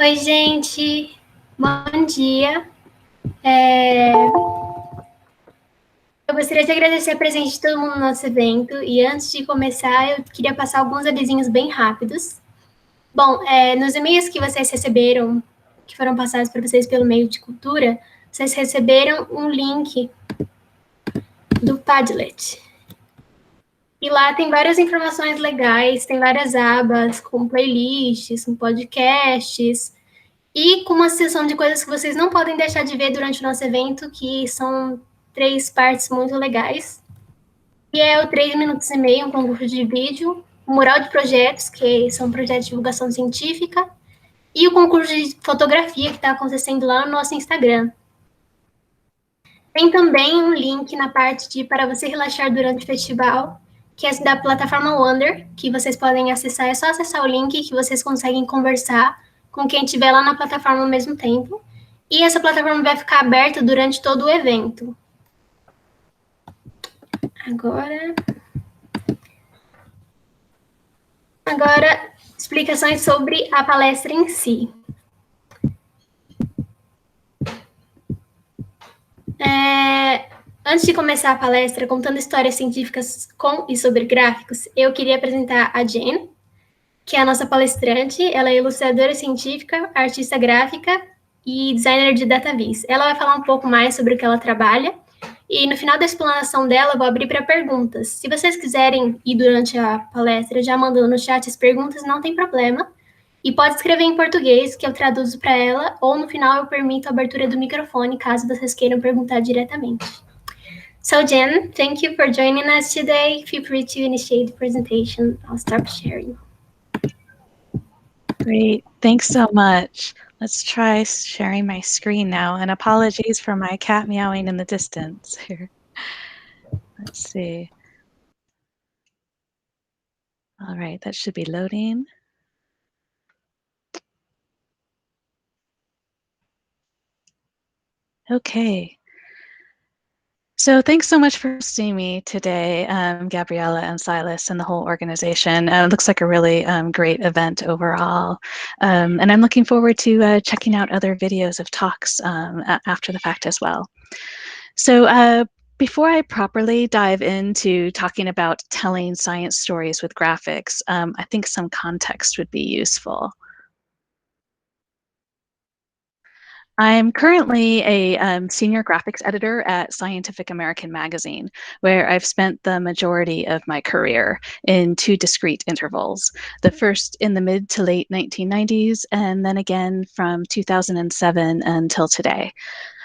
Oi, gente. Bom dia. Eu gostaria de agradecer a presença de todo mundo no nosso evento. E antes de começar, eu queria passar alguns avisinhos bem rápidos. Bom, nos e-mails que vocês receberam, que foram passados para vocês pelo Meio de Cultura, vocês receberam um link do Padlet. E lá tem várias informações legais, tem várias abas com playlists, com podcasts, e com uma seção de coisas que vocês não podem deixar de ver durante o nosso evento, que são 3 partes muito legais. E é o 3 minutos e meio, um concurso de vídeo, o mural de projetos, que são projetos de divulgação científica, e o concurso de fotografia que está acontecendo lá no nosso Instagram. Tem também um link na parte de para você relaxar durante o festival, que é da plataforma Wonder, que vocês podem acessar. É só acessar o link que vocês conseguem conversar com quem estiver lá na plataforma ao mesmo tempo. E essa plataforma vai ficar aberta durante todo o evento. Agora, explicações sobre a palestra em si. Antes de começar a palestra contando histórias científicas com e sobre gráficos, eu queria apresentar a Jen, que é a nossa palestrante. Ela é ilustradora científica, artista gráfica e designer de database. Ela vai falar um pouco mais sobre o que ela trabalha. E no final da explanação dela, eu vou abrir para perguntas. Se vocês quiserem ir durante a palestra já mandando no chat as perguntas, não tem problema. E pode escrever em português, que eu traduzo para ela, ou no final eu permito a abertura do microfone, caso vocês queiram perguntar diretamente. So Jen, thank you for joining us today. Feel free to initiate the presentation. I'll start sharing. Great, thanks so much. Let's try sharing my screen now, and apologies for my cat meowing in the distance here. Let's see. All right, that should be loading. Okay. So thanks so much for seeing me today, Gabriella and Silas and the whole organization. It looks like a really great event overall. And I'm looking forward to checking out other videos of talks after the fact as well. So before I properly dive into talking about telling science stories with graphics, I think some context would be useful. I'm currently a senior graphics editor at Scientific American magazine, where I've spent the majority of my career in 2 discrete intervals. The first in the mid to late 1990s, and then again from 2007 until today.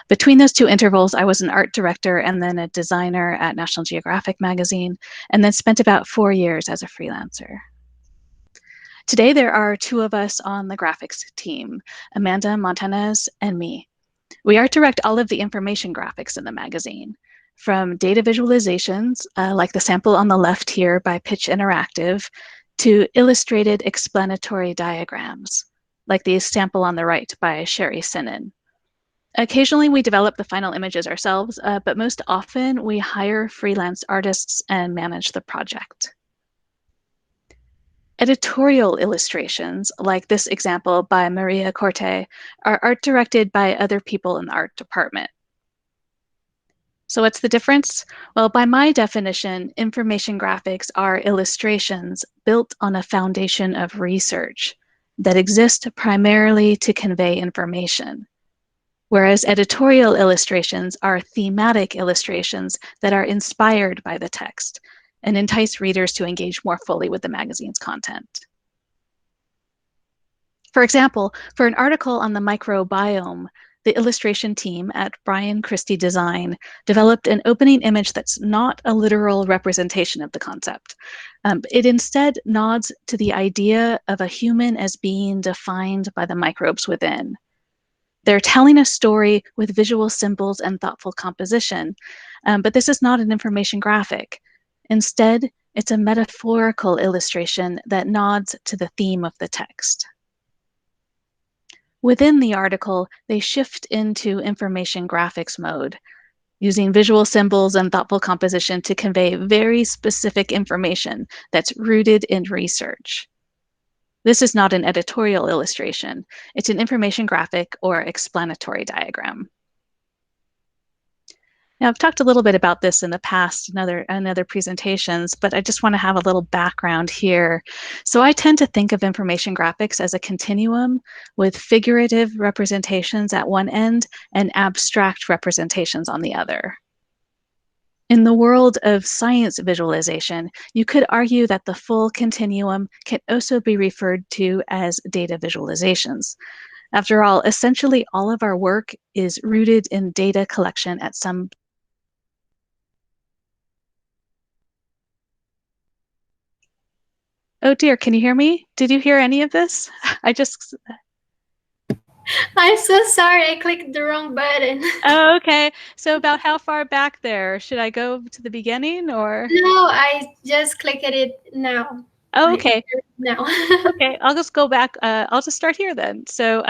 Between those 2 intervals, I was an art director and then a designer at National Geographic magazine, and then spent about 4 years as a freelancer. Today, there are 2 of us on the graphics team, Amanda Montanez and me. We art direct all of the information graphics in the magazine, from data visualizations, like the sample on the left here by Pitch Interactive, to illustrated explanatory diagrams, like the sample on the right by Sherry Sinnen. Occasionally, we develop the final images ourselves, but most often we hire freelance artists and manage the project. Editorial illustrations, like this example by Maria Corte, are art directed by other people in the art department. So what's the difference? Well, by my definition, information graphics are illustrations built on a foundation of research that exist primarily to convey information, whereas editorial illustrations are thematic illustrations that are inspired by the text and entice readers to engage more fully with the magazine's content. For example, for an article on the microbiome, the illustration team at Brian Christie Design developed an opening image that's not a literal representation of the concept. It instead nods to the idea of a human as being defined by the microbes within. They're telling a story with visual symbols and thoughtful composition, but this is not an information graphic. Instead, it's a metaphorical illustration that nods to the theme of the text. Within the article, they shift into information graphics mode, using visual symbols and thoughtful composition to convey very specific information that's rooted in research. This is not an editorial illustration. It's an information graphic or explanatory diagram. Now, I've talked a little bit about this in the past in other presentations, but I just want to have a little background here. So I tend to think of information graphics as a continuum with figurative representations at one end and abstract representations on the other. In the world of science visualization, you could argue that the full continuum can also be referred to as data visualizations. After all, essentially all of our work is rooted in data collection at some. Oh dear, can you hear me? Did you hear any of this? I'm so sorry, I clicked the wrong button. Oh, okay. So about how far back there? Should I go to the beginning or? No, I just clicked it now. Oh, okay. Now. Okay, I'll just go back. I'll just start here then. So,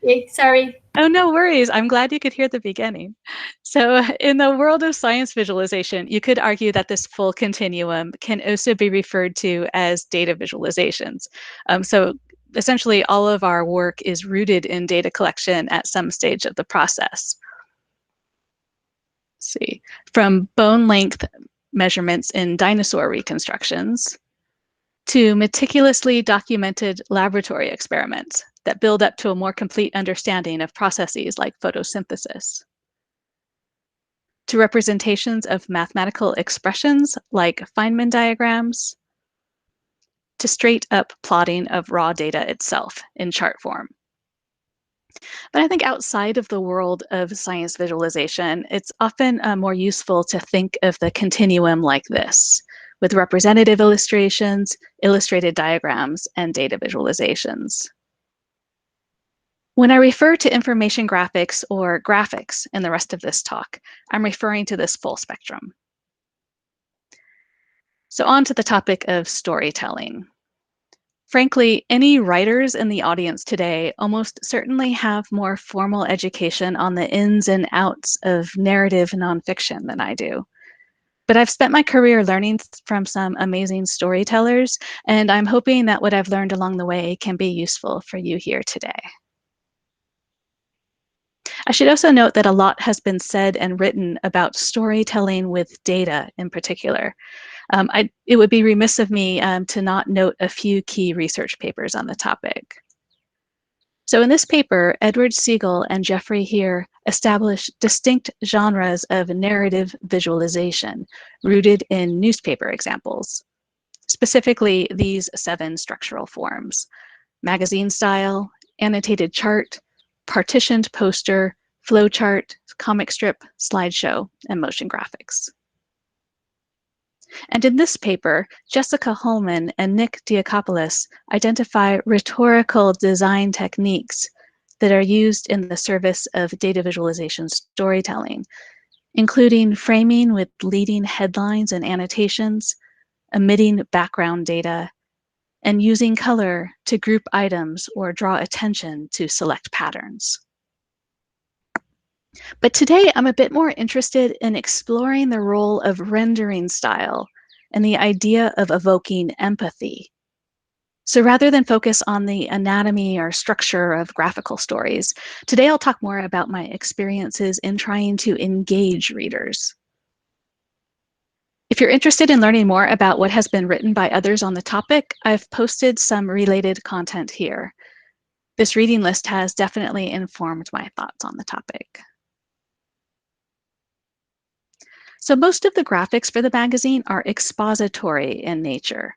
Okay, sorry. oh, no worries. I'm glad you could hear the beginning. So in the world of science visualization, you could argue that this full continuum can also be referred to as data visualizations. So essentially, all of our work is rooted in data collection at some stage of the process. Let's see, from bone length measurements in dinosaur reconstructions to meticulously documented laboratory experiments that build up to a more complete understanding of processes like photosynthesis, to representations of mathematical expressions like Feynman diagrams, to straight up plotting of raw data itself in chart form. But I think outside of the world of science visualization, it's often more useful to think of the continuum like this, with representative illustrations, illustrated diagrams, and data visualizations. When I refer to information graphics or graphics in the rest of this talk, I'm referring to this full spectrum. So on to the topic of storytelling. Frankly, any writers in the audience today almost certainly have more formal education on the ins and outs of narrative nonfiction than I do. But I've spent my career learning from some amazing storytellers, and I'm hoping that what I've learned along the way can be useful for you here today. I should also note that a lot has been said and written about storytelling with data in particular. It would be remiss of me to not note a few key research papers on the topic. So in this paper, Edward Siegel and Jeffrey Heer established distinct genres of narrative visualization rooted in newspaper examples, specifically these 7 structural forms: magazine style, annotated chart, partitioned poster, flowchart, comic strip, slideshow, and motion graphics. And in this paper, Jessica Holman and Nick Diakopoulos identify rhetorical design techniques that are used in the service of data visualization storytelling, including framing with leading headlines and annotations, omitting background data, and using color to group items or draw attention to select patterns. But today, I'm a bit more interested in exploring the role of rendering style and the idea of evoking empathy. So rather than focus on the anatomy or structure of graphical stories, today I'll talk more about my experiences in trying to engage readers. If you're interested in learning more about what has been written by others on the topic, I've posted some related content here. This reading list has definitely informed my thoughts on the topic. So most of the graphics for the magazine are expository in nature.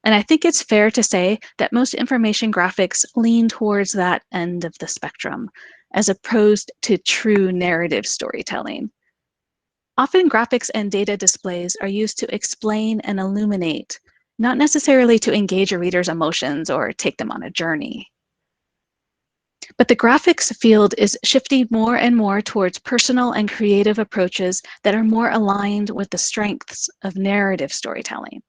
And I think it's fair to say that most information graphics lean towards that end of the spectrum, as opposed to true narrative storytelling. Often graphics and data displays are used to explain and illuminate, not necessarily to engage a reader's emotions or take them on a journey. But the graphics field is shifting more and more towards personal and creative approaches that are more aligned with the strengths of narrative storytelling.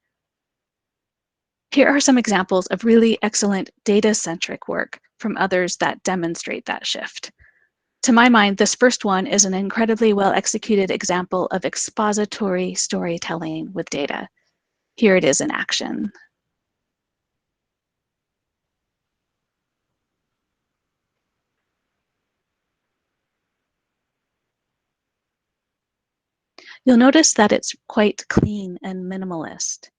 Here are some examples of really excellent data-centric work from others that demonstrate that shift. To my mind, this first one is an incredibly well-executed example of expository storytelling with data. Here it is in action. You'll notice that it's quite clean and minimalist.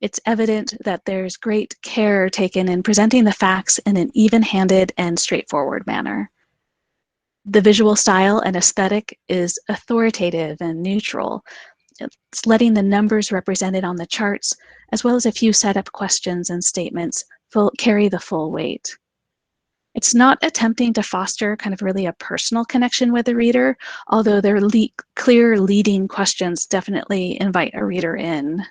It's evident that there's great care taken in presenting the facts in an even-handed and straightforward manner. The visual style and aesthetic is authoritative and neutral. It's letting the numbers represented on the charts, as well as a few setup questions and statements, carry the full weight. It's not attempting to foster kind of really a personal connection with the reader, although their clear leading questions definitely invite a reader in.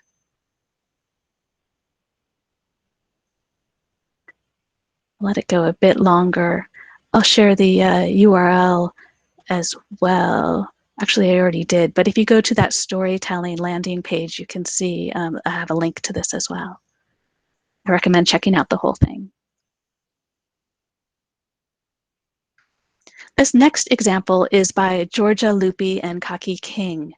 Let it go a bit longer. I'll share the URL as well. Actually, I already did, but if you go to that storytelling landing page, you can see I have a link to this as well. I recommend checking out the whole thing. This next example is by Georgia Lupi and Kaki King.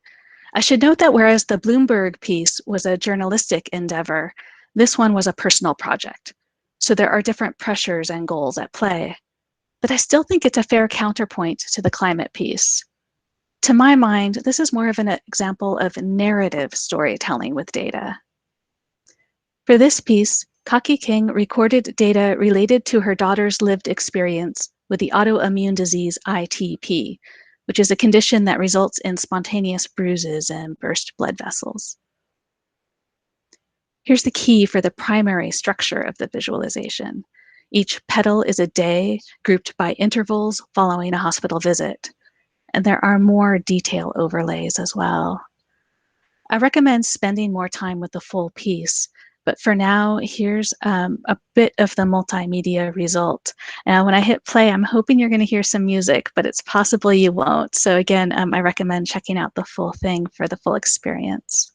I should note that whereas the Bloomberg piece was a journalistic endeavor, this one was a personal project. So there are different pressures and goals at play. But I still think it's a fair counterpoint to the climate piece. To my mind, this is more of an example of narrative storytelling with data. For this piece, Kaki King recorded data related to her daughter's lived experience with the autoimmune disease ITP, which is a condition that results in spontaneous bruises and burst blood vessels. Here's the key for the primary structure of the visualization. Each petal is a day grouped by intervals following a hospital visit. And there are more detail overlays as well. I recommend spending more time with the full piece, but for now, here's a bit of the multimedia result. And when I hit play, I'm hoping you're going to hear some music, but it's possible you won't. So again, I recommend checking out the full thing for the full experience.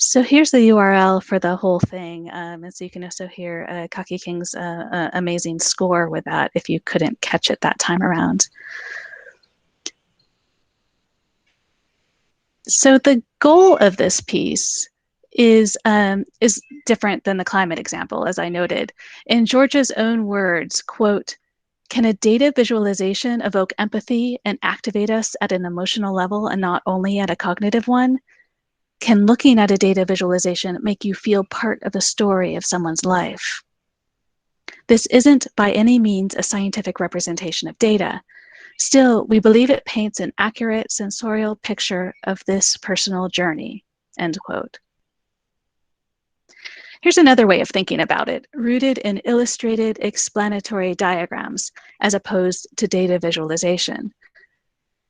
So here's the URL for the whole thing, and so you can also hear Kaki King's amazing score with that if you couldn't catch it that time around. So the goal of this piece is different than the climate example, as I noted. In Georgia's own words, quote, "Can a data visualization evoke empathy and activate us at an emotional level and not only at a cognitive one? Can looking at a data visualization make you feel part of the story of someone's life?" This isn't by any means a scientific representation of data. Still, we believe it paints an accurate sensorial picture of this personal journey, end quote. Here's another way of thinking about it, rooted in illustrated explanatory diagrams as opposed to data visualization.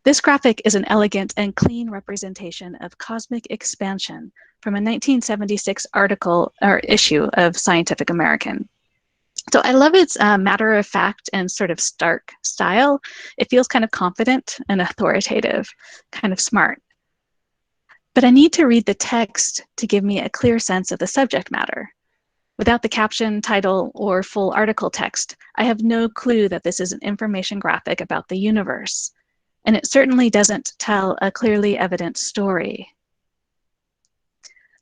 This graphic is an elegant and clean representation of cosmic expansion from a 1976 article or issue of Scientific American. So I love its matter-of-fact and sort of stark style. It feels kind of confident and authoritative, kind of smart. But I need to read the text to give me a clear sense of the subject matter. Without the caption, title, or full article text, I have no clue that this is an information graphic about the universe. And it certainly doesn't tell a clearly evident story.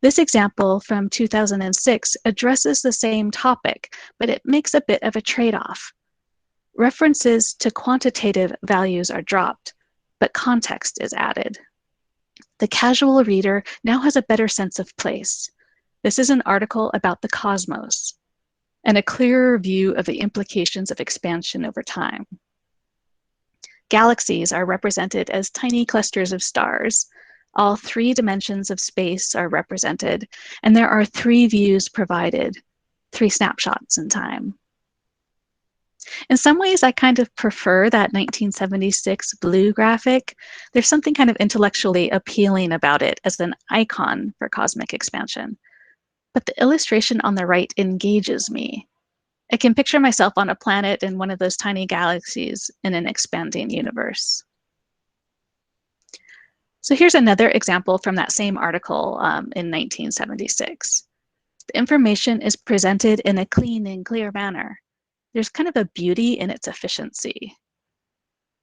This example from 2006 addresses the same topic, but it makes a bit of a trade-off. References to quantitative values are dropped, but context is added. The casual reader now has a better sense of place. This is an article about the cosmos and a clearer view of the implications of expansion over time. Galaxies are represented as tiny clusters of stars. All 3 dimensions of space are represented, and there are 3 views provided, 3 snapshots in time. In some ways, I kind of prefer that 1976 blue graphic. There's something kind of intellectually appealing about it as an icon for cosmic expansion. But the illustration on the right engages me. I can picture myself on a planet in one of those tiny galaxies in an expanding universe. So here's another example from that same article in 1976. The information is presented in a clean and clear manner. There's kind of a beauty in its efficiency.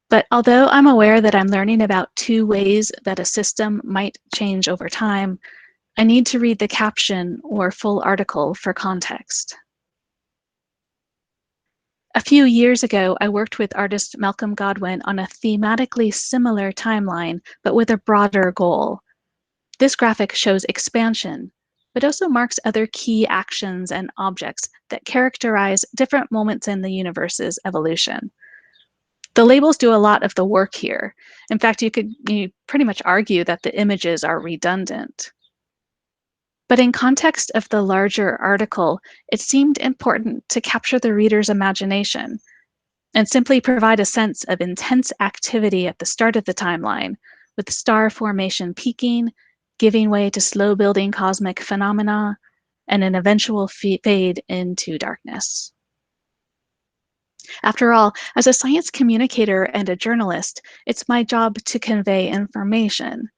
But although I'm aware that I'm learning about two ways that a system might change over time, I need to read the caption or full article for context. A few years ago, I worked with artist Malcolm Godwin on a thematically similar timeline, but with a broader goal. This graphic shows expansion, but also marks other key actions and objects that characterize different moments in the universe's evolution. The labels do a lot of the work here. In fact, you pretty much argue that the images are redundant. But in context of the larger article, it seemed important to capture the reader's imagination and simply provide a sense of intense activity at the start of the timeline, with star formation peaking, giving way to slow building cosmic phenomena, and an eventual fade into darkness. After all, as a science communicator and a journalist, it's my job to convey information.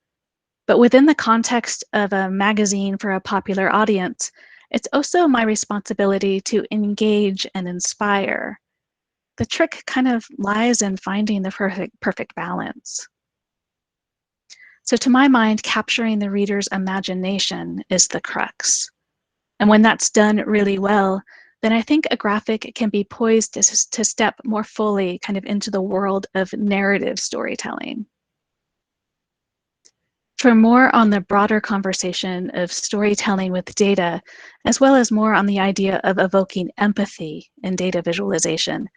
But within the context of a magazine for a popular audience, it's also my responsibility to engage and inspire. The trick kind of lies in finding the perfect balance. So to my mind, capturing the reader's imagination is the crux. And when that's done really well, then I think a graphic can be poised to step more fully kind of into the world of narrative storytelling. For more on the broader conversation of storytelling with data, as well as more on the idea of evoking empathy in data visualization,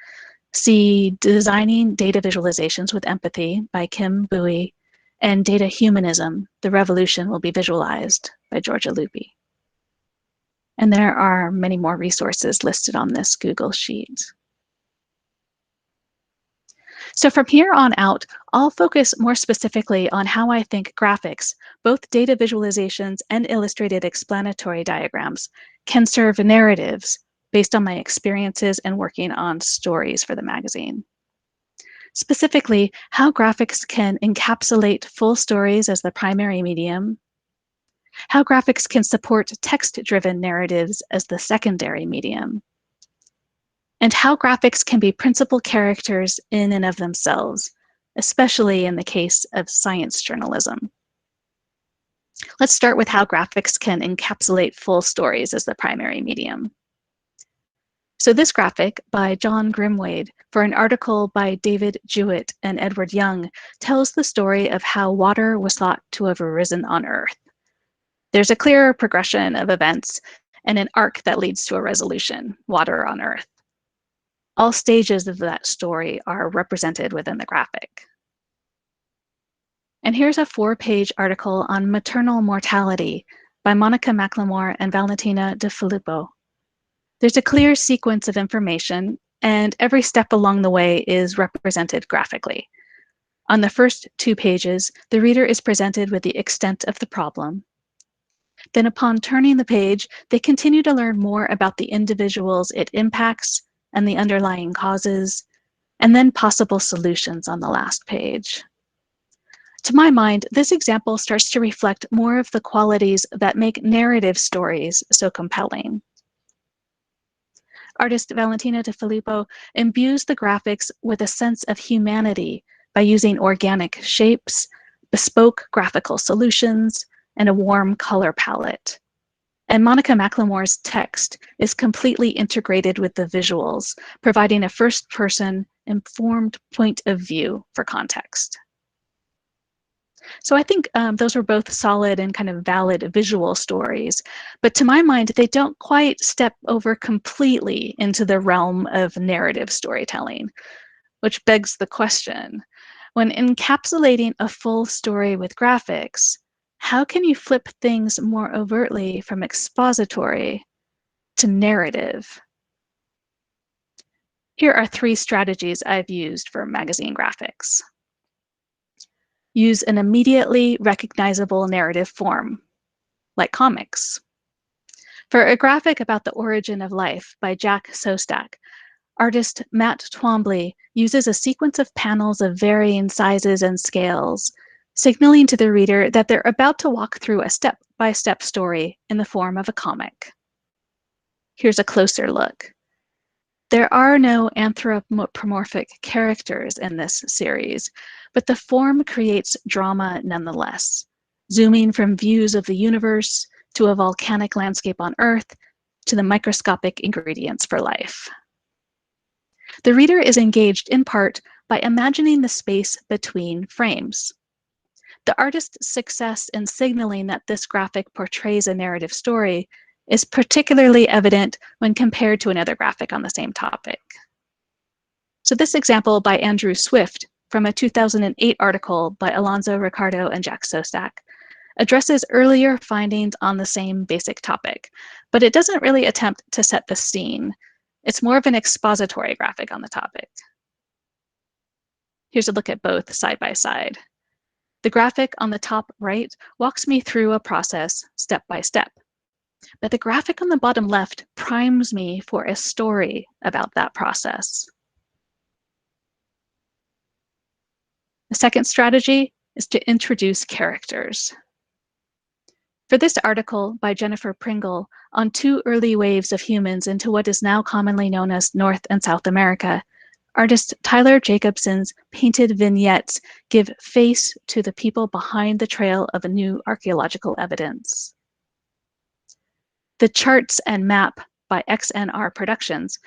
see Designing Data Visualizations with Empathy by Kim Bowie and Data Humanism, The Revolution Will Be Visualized by Georgia Lupi. And there are many more resources listed on this Google Sheet. So from here on out, I'll focus more specifically on how I think graphics, both data visualizations and illustrated explanatory diagrams, can serve narratives based on my experiences and working on stories for the magazine. Specifically, how graphics can encapsulate full stories as the primary medium, how graphics can support text-driven narratives as the secondary medium, and how graphics can be principal characters in and of themselves, especially in the case of science journalism. Let's start with how graphics can encapsulate full stories as the primary medium. So this graphic by John Grimwade for an article by David Jewett and Edward Young tells the story of how water was thought to have arisen on Earth. There's a clear progression of events and an arc that leads to a resolution, water on Earth. All stages of that story are represented within the graphic. And here's a 4-page article on maternal mortality by Monica McLemore and Valentina De Filippo. There's a clear sequence of information, and every step along the way is represented graphically. On the first 2 pages, the reader is presented with the extent of the problem. Then upon turning the page, they continue to learn more about the individuals it impacts and the underlying causes, and then possible solutions on the last page. To my mind, this example starts to reflect more of the qualities that make narrative stories so compelling. Artist Valentina De Filippo imbues the graphics with a sense of humanity by using organic shapes, bespoke graphical solutions, and a warm color palette. And Monica McLemore's text is completely integrated with the visuals, providing a first-person, informed point of view for context. So I think those are both solid and kind of valid visual stories, but to my mind, they don't quite step over completely into the realm of narrative storytelling, which begs the question, when encapsulating a full story with graphics, how can you flip things more overtly from expository to narrative? Here are 3 strategies I've used for magazine graphics. Use an immediately recognizable narrative form, like comics. For a graphic about the origin of life by Jack Sostak, artist Matt Twombly uses a sequence of panels of varying sizes and scales, signaling to the reader that they're about to walk through a step-by-step story in the form of a comic. Here's a closer look. There are no anthropomorphic characters in this series, but the form creates drama nonetheless, zooming from views of the universe to a volcanic landscape on Earth to the microscopic ingredients for life. The reader is engaged in part by imagining the space between frames. The artist's success in signaling that this graphic portrays a narrative story is particularly evident when compared to another graphic on the same topic. So this example by Andrew Swift from a 2008 article by Alonso Ricardo and Jack Sostak addresses earlier findings on the same basic topic, but it doesn't really attempt to set the scene. It's more of an expository graphic on the topic. Here's a look at both side by side. The graphic on the top right walks me through a process step by step, but the graphic on the bottom left primes me for a story about that process. The second strategy is to introduce characters. For this article by Jennifer Pringle on 2 early waves of humans into what is now commonly known as North and South America, artist Tyler Jacobson's painted vignettes give face to the people behind the trail of a new archaeological evidence. The charts and map by XNR Productions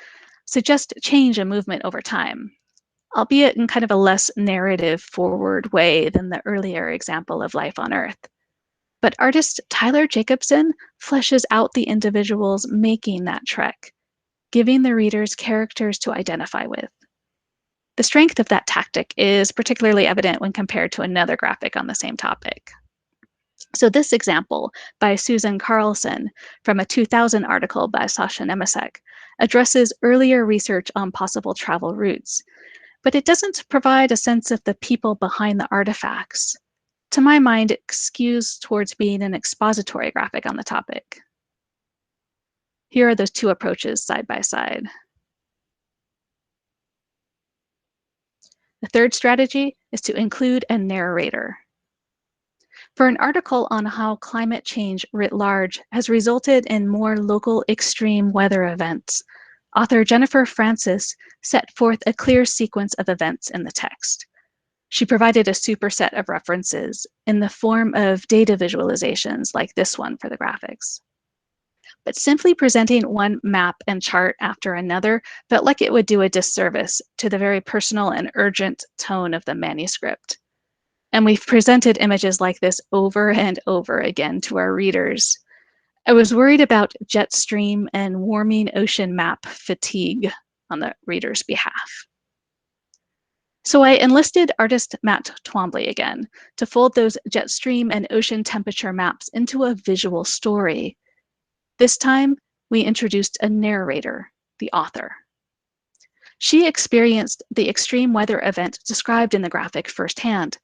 suggest change and movement over time, albeit in kind of a less narrative forward way than the earlier example of life on Earth. But artist Tyler Jacobson fleshes out the individuals making that trek, giving the readers characters to identify with. The strength of that tactic is particularly evident when compared to another graphic on the same topic. So this example by Susan Carlson from a 2000 article by Sasha Nemesek addresses earlier research on possible travel routes, but it doesn't provide a sense of the people behind the artifacts. To my mind, it skews towards being an expository graphic on the topic. Here are those 2 approaches side by side. The third strategy is to include a narrator. For an article on how climate change writ large has resulted in more local extreme weather events, author Jennifer Francis set forth a clear sequence of events in the text. She provided a superset of references in the form of data visualizations like this one for the graphics. But simply presenting one map and chart after another felt like it would do a disservice to the very personal and urgent tone of the manuscript. And we've presented images like this over and over again to our readers. I was worried about jet stream and warming ocean map fatigue on the reader's behalf. So I enlisted artist Matt Twombly again to fold those jet stream and ocean temperature maps into a visual story. This time, we introduced a narrator, the author. She experienced the extreme weather event described in the graphic firsthand,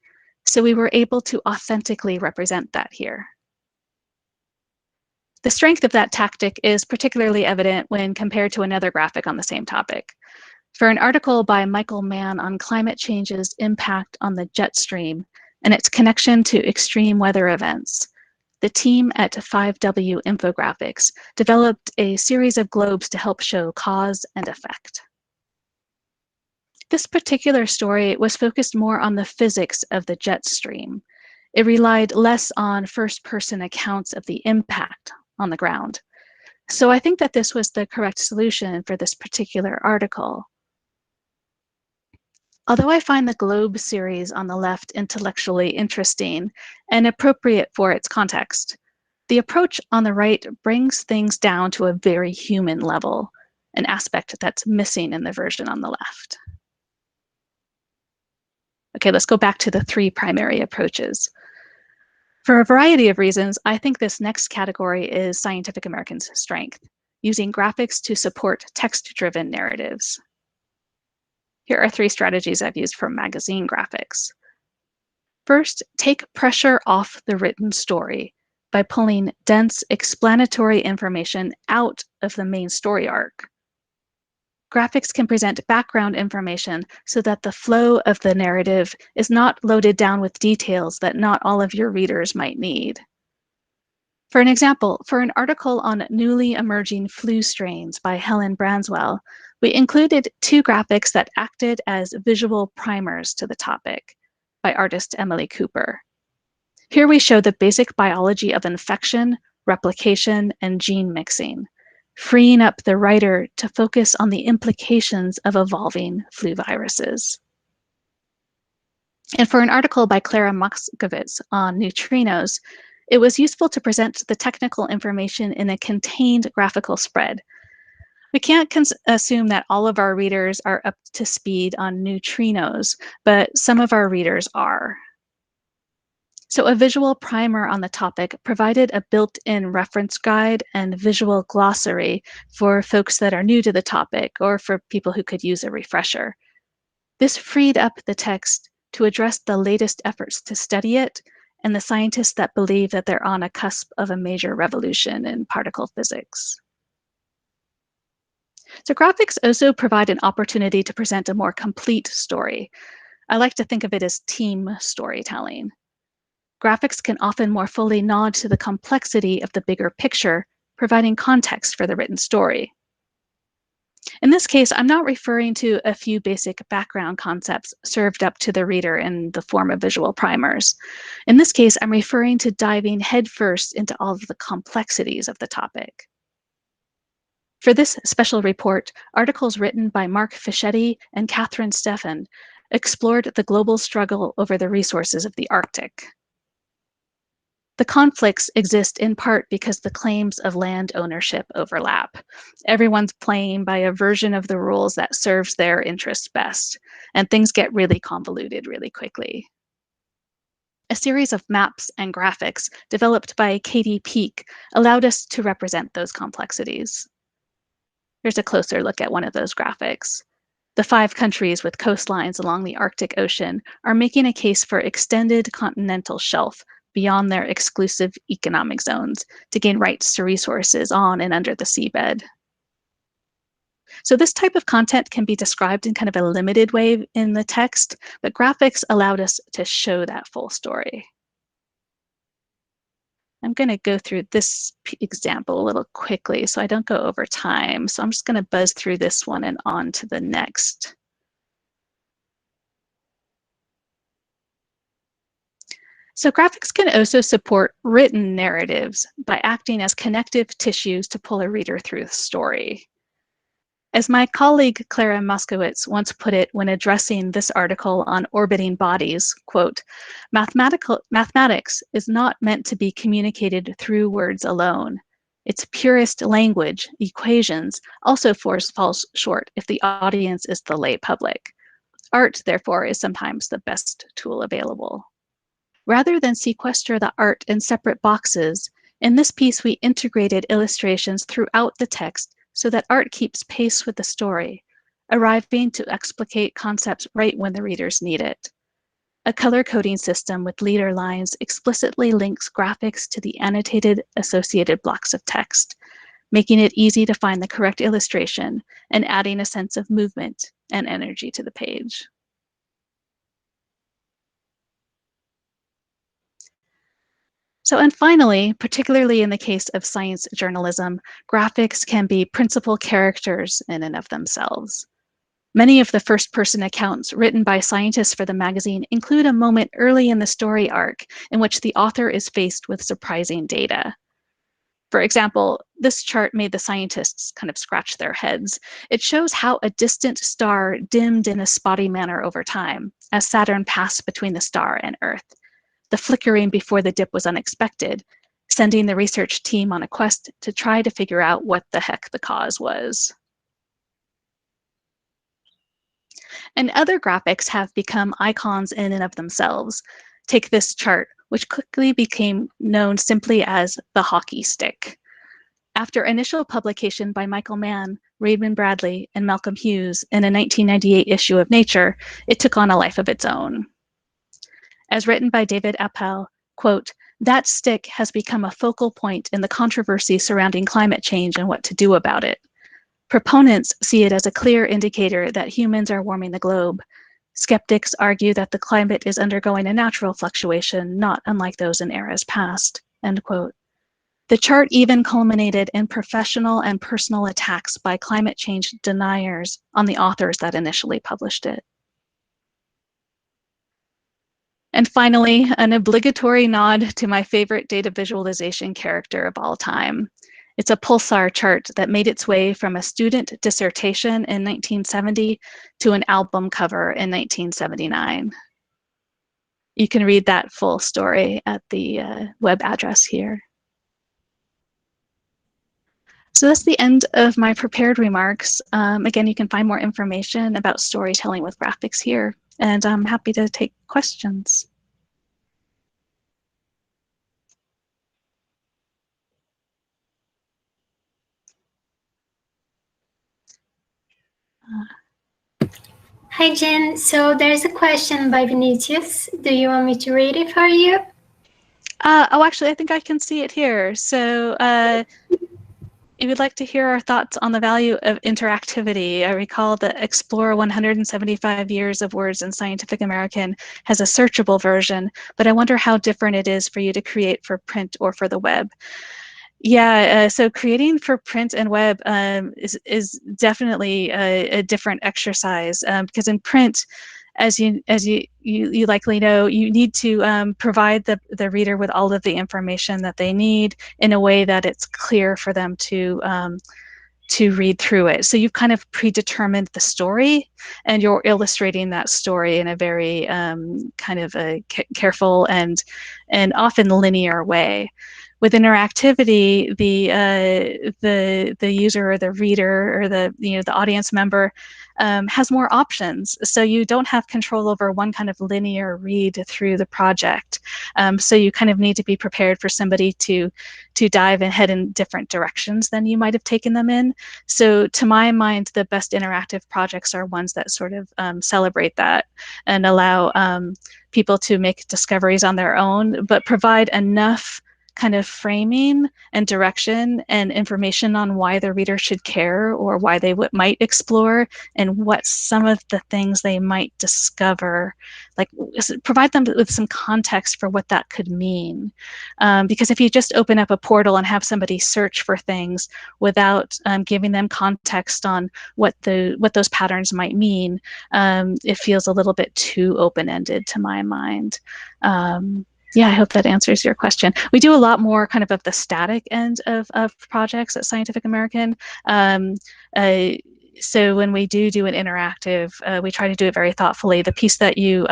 so we were able to authentically represent that here. The strength of that tactic is particularly evident when compared to another graphic on the same topic. For an article by Michael Mann on climate change's impact on the jet stream and its connection to extreme weather events, the team at 5W Infographics developed a series of globes to help show cause and effect. This particular story was focused more on the physics of the jet stream. It relied less on first-person accounts of the impact on the ground. So I think that this was the correct solution for this particular article. Although I find the globe series on the left intellectually interesting and appropriate for its context, the approach on the right brings things down to a very human level, an aspect that's missing in the version on the left. Okay, let's go back to the 3 primary approaches. For a variety of reasons, I think this next category is Scientific American's strength, using graphics to support text-driven narratives. Here are 3 strategies I've used for magazine graphics. First, take pressure off the written story. by pulling dense, explanatory information out of the main story arc. Graphics can present background information so that the flow of the narrative is not loaded down with details that not all of your readers might need. For an example, for an article on newly emerging flu strains by Helen Branswell, we included 2 graphics that acted as visual primers to the topic by artist Emily Cooper. Here we show the basic biology of infection, replication, and gene mixing, freeing up the writer to focus on the implications of evolving flu viruses. And for an article by Clara Moskowitz on neutrinos, it was useful to present the technical information in a contained graphical spread. We can't assume that all of our readers are up to speed on neutrinos, but some of our readers are. So a visual primer on the topic provided a built-in reference guide and visual glossary for folks that are new to the topic or for people who could use a refresher. This freed up the text to address the latest efforts to study it and the scientists that believe that they're on a cusp of a major revolution in particle physics. So graphics also provide an opportunity to present a more complete story. I like to think of it as team storytelling. Graphics can often more fully nod to the complexity of the bigger picture, providing context for the written story. In this case, I'm not referring to a few basic background concepts served up to the reader in the form of visual primers. In this case, I'm referring to diving headfirst into all of the complexities of the topic. For this special report, articles written by Mark Fischetti and Catherine Steffen explored the global struggle over the resources of the Arctic. The conflicts exist in part because the claims of land ownership overlap. Everyone's playing by a version of the rules that serves their interests best, and things get really convoluted really quickly. A series of maps and graphics developed by Katie Peak allowed us to represent those complexities. Here's a closer look at one of those graphics. The 5 countries with coastlines along the Arctic Ocean are making a case for extended continental shelf beyond their exclusive economic zones to gain rights to resources on and under the seabed. So this type of content can be described in kind of a limited way in the text, but graphics allowed us to show that full story. I'm going to go through this example a little quickly so I don't go over time. So I'm just going to buzz through this one and on to the next. So graphics can also support written narratives by acting as connective tissues to pull a reader through the story. As my colleague Clara Moskowitz once put it when addressing this article on orbiting bodies, quote, mathematics is not meant to be communicated through words alone. Its purest language, equations, also falls short if the audience is the lay public. Art, therefore, is sometimes the best tool available. Rather than sequester the art in separate boxes, in this piece we integrated illustrations throughout the text so that art keeps pace with the story, arriving to explicate concepts right when the readers need it. A color coding system with leader lines explicitly links graphics to the annotated associated blocks of text, making it easy to find the correct illustration and adding a sense of movement and energy to the page. So, and finally, particularly in the case of science journalism, graphics can be principal characters in and of themselves. Many of the first-person accounts written by scientists for the magazine include a moment early in the story arc in which the author is faced with surprising data. For example, this chart made the scientists kind of scratch their heads. It shows how a distant star dimmed in a spotty manner over time as Saturn passed between the star and Earth. The flickering before the dip was unexpected, sending the research team on a quest to try to figure out what the heck the cause was. And other graphics have become icons in and of themselves. Take this chart, which quickly became known simply as the hockey stick. After initial publication by Michael Mann, Raymond Bradley, and Malcolm Hughes in a 1998 issue of Nature, it took on a life of its own. As written by David Appel, quote, "That stick has become a focal point in the controversy surrounding climate change and what to do about it. Proponents see it as a clear indicator that humans are warming the globe. Skeptics argue that the climate is undergoing a natural fluctuation, not unlike those in eras past," end quote. The chart even culminated in professional and personal attacks by climate change deniers on the authors that initially published it. And finally, an obligatory nod to my favorite data visualization character of all time. It's a pulsar chart that made its way from a student dissertation in 1970 to an album cover in 1979. You can read that full story at the web address here. So that's the end of my prepared remarks. Again, you can find more information about storytelling with graphics here, and I'm happy to take questions. Hi, Jen. So there's a question by Vinicius. Do you want me to read it for you? Oh, actually, I think I can see it here. So if you'd like to hear our thoughts on the value of interactivity, I recall that Explore 175 Years of Words in Scientific American has a searchable version, but I wonder how different it is for you to create for print or for the web. Yeah, so creating for print and web is definitely a different exercise, because in print, as you likely know, you need to provide the reader with all of the information that they need in a way that it's clear for them to read through it. So you've kind of predetermined the story, and you're illustrating that story in a very kind of a careful and often linear way. With interactivity, the user or the reader or the audience member has more options. So you don't have control over one kind of linear read through the project. So you kind of need to be prepared for somebody to dive and head in different directions than you might have taken them in. So to my mind, the best interactive projects are ones that sort of celebrate that and allow people to make discoveries on their own, but provide enough kind of framing and direction and information on why the reader should care or why they might explore and what some of the things they might discover, like provide them with some context for what that could mean. Because if you just open up a portal and have somebody search for things without giving them context on what those patterns might mean, it feels a little bit too open-ended to my mind. Yeah, I hope that answers your question. We do a lot more kind of the static end of projects at Scientific American. So when we do an interactive, we try to do it very thoughtfully. The piece that you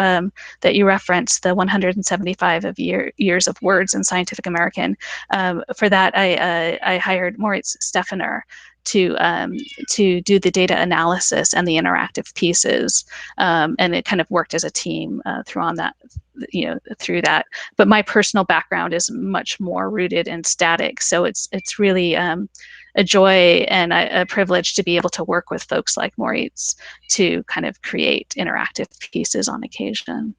referenced, the 175 years of words in Scientific American, for that I hired Moritz Steffener to do the data analysis and the interactive pieces, and it kind of worked as a team through that. But my personal background is much more rooted in static, so it's really a joy and a privilege to be able to work with folks like Moritz to kind of create interactive pieces on occasion.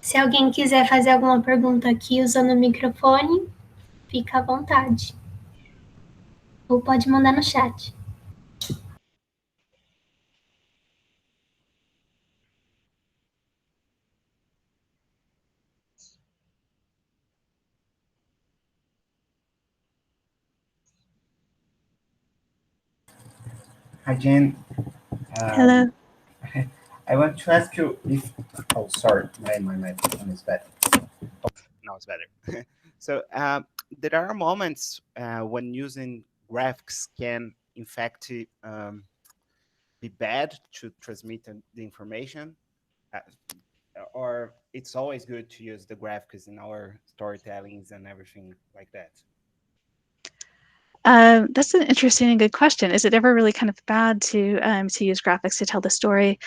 Se alguém quiser fazer alguma pergunta aqui usando o microfone, fica à vontade. Ou pode mandar no chat. Hi, Jen. Hello. I want to ask you if... Oh, sorry, my microphone is bad. Oh, now it's better. So there are moments when using graphics can, in fact, be bad to transmit the information, or it's always good to use the graphics in our storytellings and everything like that. That's an interesting and good question. Is it ever really kind of bad to use graphics to tell the story?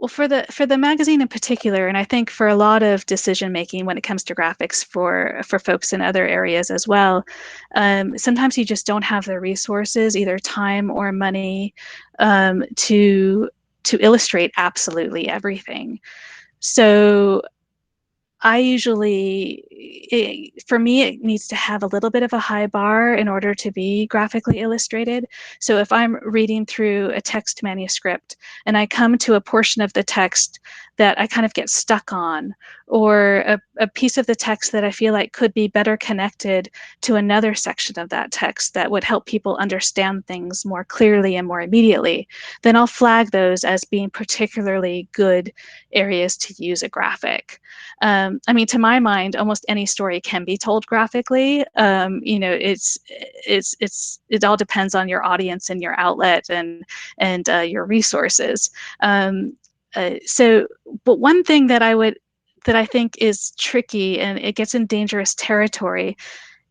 Well, for the magazine in particular, and I think for a lot of decision making when it comes to graphics for folks in other areas as well, sometimes you just don't have the resources, either time or money, to illustrate absolutely everything. So I usually, for me, it needs to have a little bit of a high bar in order to be graphically illustrated. So if I'm reading through a text manuscript and I come to a portion of the text that I kind of get stuck on, or a piece of the text that I feel like could be better connected to another section of that text that would help people understand things more clearly and more immediately, then I'll flag those as being particularly good areas to use a graphic. I mean, to my mind, almost any story can be told graphically. You know, it all depends on your audience and your outlet and your resources. But one thing that I think is tricky, and it gets in dangerous territory,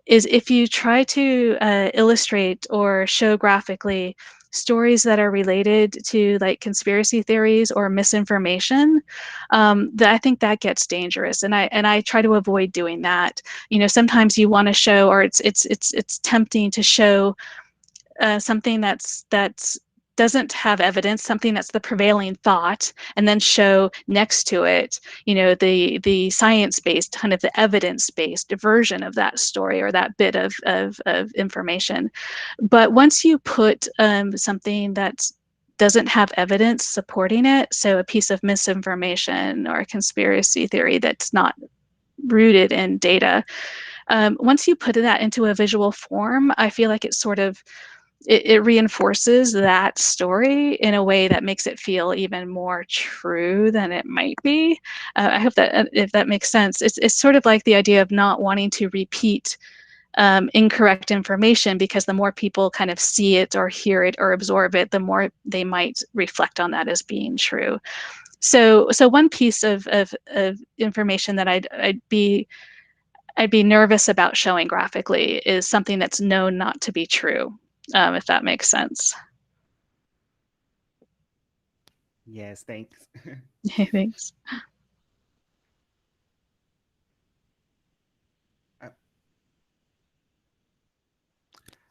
is if you try to illustrate or show graphically stories that are related to like conspiracy theories or misinformation, that I think that gets dangerous, and I try to avoid doing that. You know, sometimes you want to show, or it's tempting to show something that's doesn't have evidence, something that's the prevailing thought, and then show next to it, you know, the science-based, kind of the evidence-based version of that story or that bit of information. But once you put something that doesn't have evidence supporting it, so a piece of misinformation or a conspiracy theory that's not rooted in data, once you put that into a visual form, I feel like it reinforces that story in a way that makes it feel even more true than it might be. I hope that if that makes sense, it's sort of like the idea of not wanting to repeat incorrect information, because the more people kind of see it or hear it or absorb it, the more they might reflect on that as being true. So one piece of information that I'd be nervous about showing graphically is something that's known not to be true, if that makes sense. Yes, thanks. Thanks.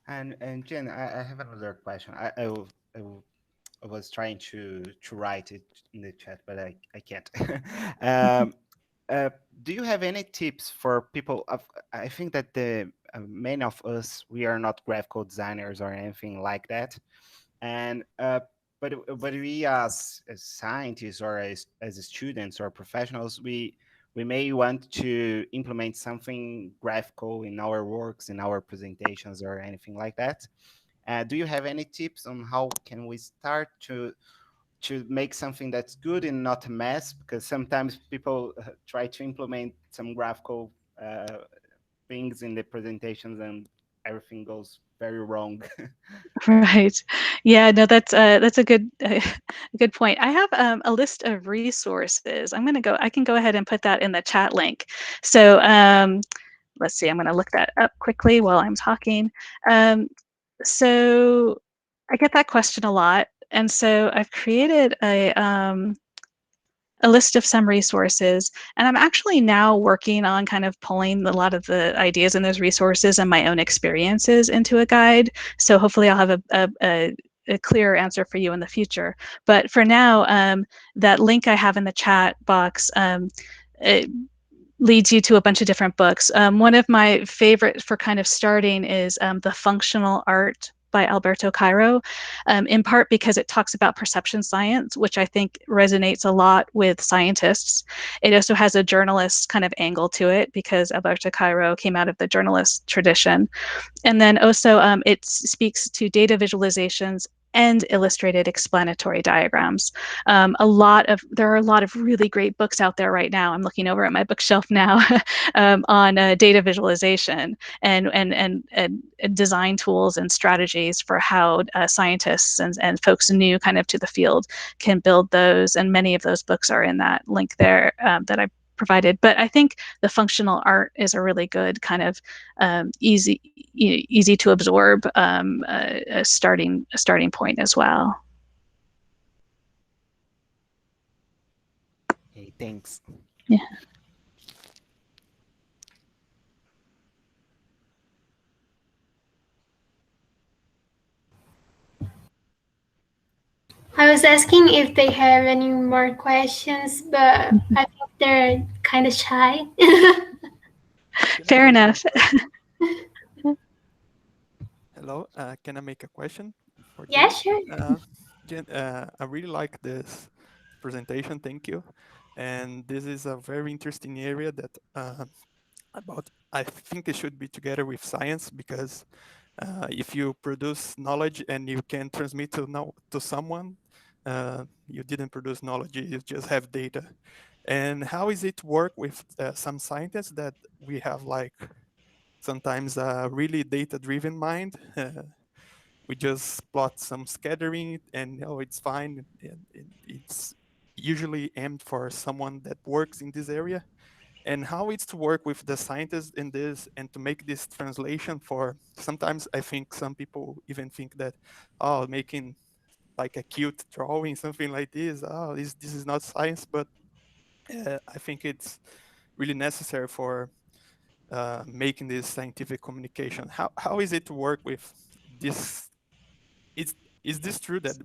And Jen, I have another question. I was trying to write it in the chat, but I can't. um, do you have any tips for people? I think that the many of us, we are not graphical designers or anything like that, and but we as scientists or as students or professionals, we may want to implement something graphical in our works, in our presentations, or anything like that. Do you have any tips on how can we start to make something that's good and not a mess? Because sometimes people try to implement some graphical things in the presentations and everything goes very wrong. Right. Yeah, no, that's a good a good point. I have a list of resources. I can go ahead and put that in the chat link. So let's see, I'm going to look that up quickly while I'm talking. So I get that question a lot, and so I've created a list of some resources, and I'm actually now working on kind of pulling a lot of the ideas in those resources and my own experiences into a guide. So hopefully I'll have a clearer answer for you in the future. But for now, that link I have in the chat box, it leads you to a bunch of different books. One of my favorites for kind of starting is The Functional Art by Alberto Cairo, in part because it talks about perception science, which I think resonates a lot with scientists. It also has a journalist kind of angle to it because Alberto Cairo came out of the journalist tradition. And then also it speaks to data visualizations and illustrated explanatory diagrams. There are a lot of really great books out there right now. I'm looking over at my bookshelf now on data visualization and design tools and strategies for how scientists and folks new kind of to the field can build those. And many of those books are in that link there that I provided. But I think the functional art is a really good kind of easy to absorb a starting point as well. Thanks. Yeah. I was asking if they have any more questions, but I think they're kind of shy. Fair enough. Hello, can I make a question for Yeah, Jen? sure. Jen, I really like this presentation. Thank you. And this is a very interesting area that I think it should be together with science, because if you produce knowledge and you can transmit to someone, you didn't produce knowledge, you just have data. And how is it to work with some scientists that we have, like, sometimes a really data-driven mind? We just plot some scattering and it's fine. And it's usually aimed for someone that works in this area. And how it's to work with the scientists in this and to make this translation for, sometimes I think some people even think that, oh, making like a cute drawing, something like this, oh, this is not science, but I think it's really necessary for making this scientific communication. How is it to work with this? Is this true that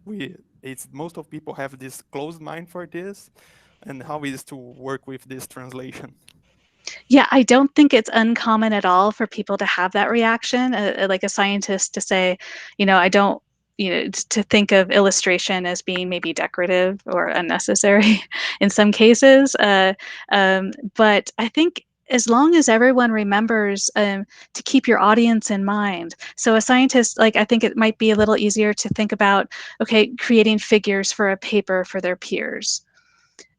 it's most of people have this closed mind for this? And how is it to work with this translation? Yeah, I don't think it's uncommon at all for people to have that reaction, like a scientist to say, I don't, to think of illustration as being maybe decorative or unnecessary in some cases. But I think as long as everyone remembers to keep your audience in mind. So a scientist, like, I think it might be a little easier to think about, okay, creating figures for a paper for their peers.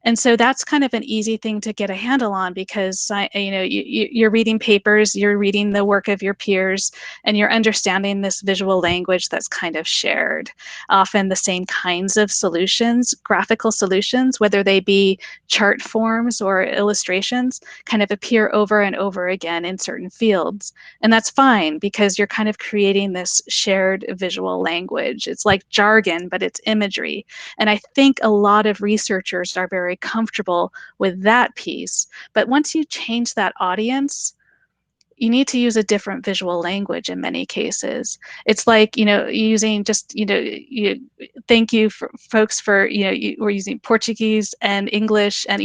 And so that's kind of an easy thing to get a handle on, because you're reading papers, you're reading the work of your peers, and you're understanding this visual language that's kind of shared. Often the same kinds of solutions, graphical solutions, whether they be chart forms or illustrations, kind of appear over and over again in certain fields. And that's fine, because you're kind of creating this shared visual language. It's like jargon, but it's imagery. And I think a lot of researchers are very comfortable with that piece. But once you change that audience, you need to use a different visual language in many cases. It's like, using just, thank you for folks for, we're using Portuguese and English, and,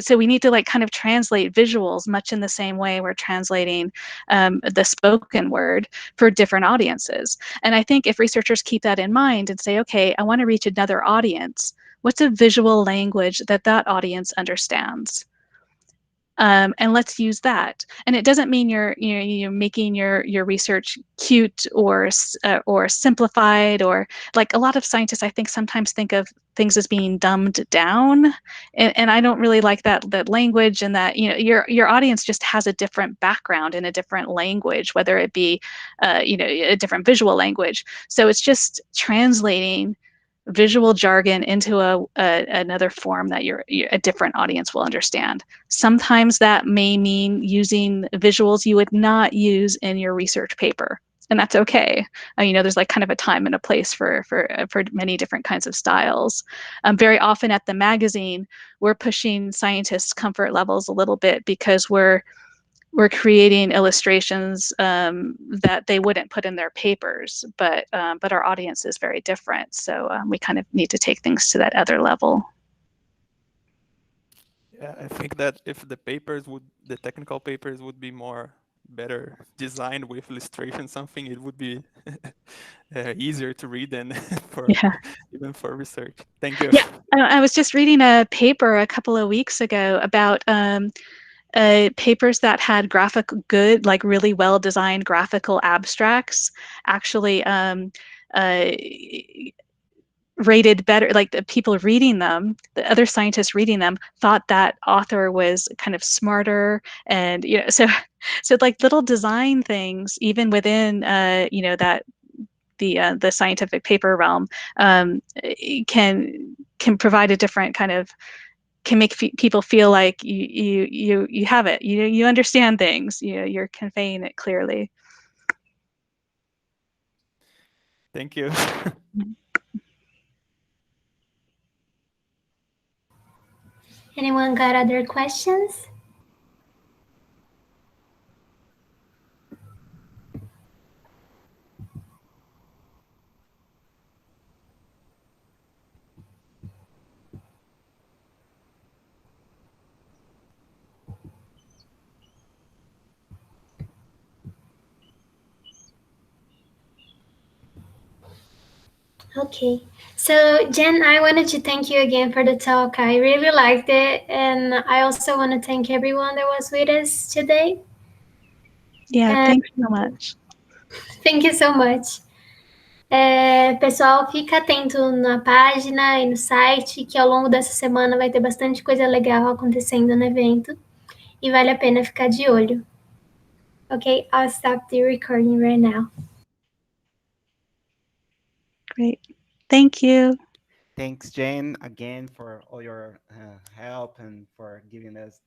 so we need to kind of translate visuals much in the same way we're translating the spoken word for different audiences. And I think if researchers keep that in mind and say, okay, I want to reach another audience, what's a visual language that audience understands? And let's use that. And it doesn't mean you're making your research cute or simplified, or, like, a lot of scientists, I think, sometimes think of things as being dumbed down, and I don't really like that language. And that your audience just has a different background and a different language, whether it be a different visual language. So it's just translating visual jargon into another form that a different audience will understand. Sometimes that may mean using visuals you would not use in your research paper, and that's okay. There's like kind of a time and a place for many different kinds of styles. Very often at the magazine, we're pushing scientists' comfort levels a little bit, because we're creating illustrations that they wouldn't put in their papers, but our audience is very different. So we kind of need to take things to that other level. Yeah, I think that if the technical papers would be better designed with illustration, something, it would be easier to read than even for research. Thank you. Yeah, I was just reading a paper a couple of weeks ago about papers that had like really well designed graphical abstracts actually rated better. Like, the people reading them, the other scientists reading them, thought that author was kind of smarter. And so like little design things, even within that the scientific paper realm, can provide a different kind of, can make people feel like you have it, you understand things, you're conveying it clearly. Thank you. Anyone got other questions? Okay, so Jen, I wanted to thank you again for the talk. I really liked it, and I also want to thank everyone that was with us today. Yeah, thanks so much. Thank you so much. Pessoal, fica atento na página e no site, que ao longo dessa semana vai ter bastante coisa legal acontecendo no evento, e vale a pena ficar de olho. Okay, I'll stop the recording right now. Great. Thank you. Thanks, Jane, again for all your help and for giving us